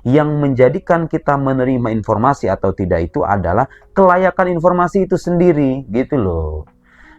Yang menjadikan kita menerima informasi atau tidak itu adalah kelayakan informasi itu sendiri, gitu loh.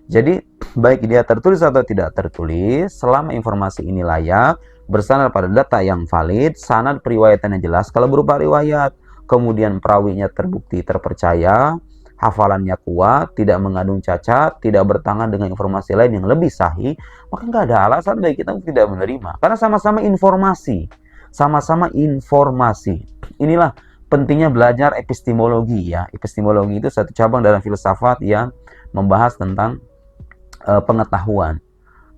Jadi, baik dia tertulis atau tidak tertulis, selama informasi ini layak, bersandar pada data yang valid, sanad periwayatannya jelas, kalau berupa riwayat, kemudian perawinya terbukti terpercaya, hafalannya kuat, tidak mengandung cacat, tidak bertentangan dengan informasi lain yang lebih sahih, maka nggak ada alasan bagi kita untuk tidak menerima. Karena sama-sama informasi. Sama-sama informasi. Inilah pentingnya belajar epistemologi ya. Epistemologi itu satu cabang dalam filsafat yang membahas tentang pengetahuan.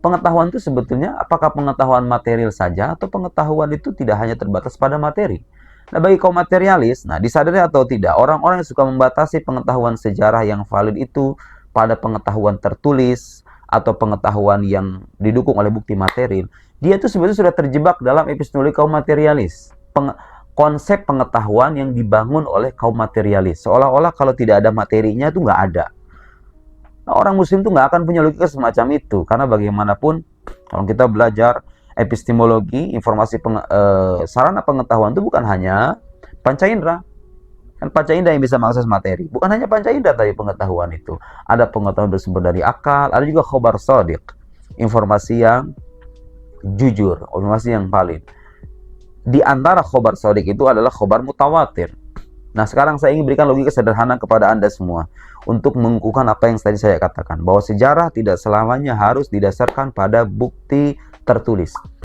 Pengetahuan itu sebetulnya apakah pengetahuan material saja atau pengetahuan itu tidak hanya terbatas pada materi. Nah, bagi kaum materialis, disadari atau tidak, orang-orang yang suka membatasi pengetahuan sejarah yang valid itu pada pengetahuan tertulis atau pengetahuan yang didukung oleh bukti material, dia itu sebetulnya sudah terjebak dalam epistemologi kaum materialis. Konsep pengetahuan yang dibangun oleh kaum materialis. Seolah-olah kalau tidak ada materinya itu nggak ada. Nah, orang muslim itu nggak akan punya logika semacam itu. Karena bagaimanapun, kalau kita belajar epistemologi, sarana pengetahuan itu bukan hanya panca indera. Kan panca indera yang bisa mengakses materi. Bukan hanya panca indera tadi pengetahuan itu. Ada pengetahuan bersumber dari akal, ada juga khobar shadiq. Informasi yang jujur, informasi yang valid. Di antara khobar shadiq itu adalah khobar mutawatir. Nah, sekarang saya ingin berikan logika sederhana kepada Anda semua untuk mengukuhkan apa yang tadi saya katakan, bahwa sejarah tidak selamanya harus didasarkan pada bukti tertulis.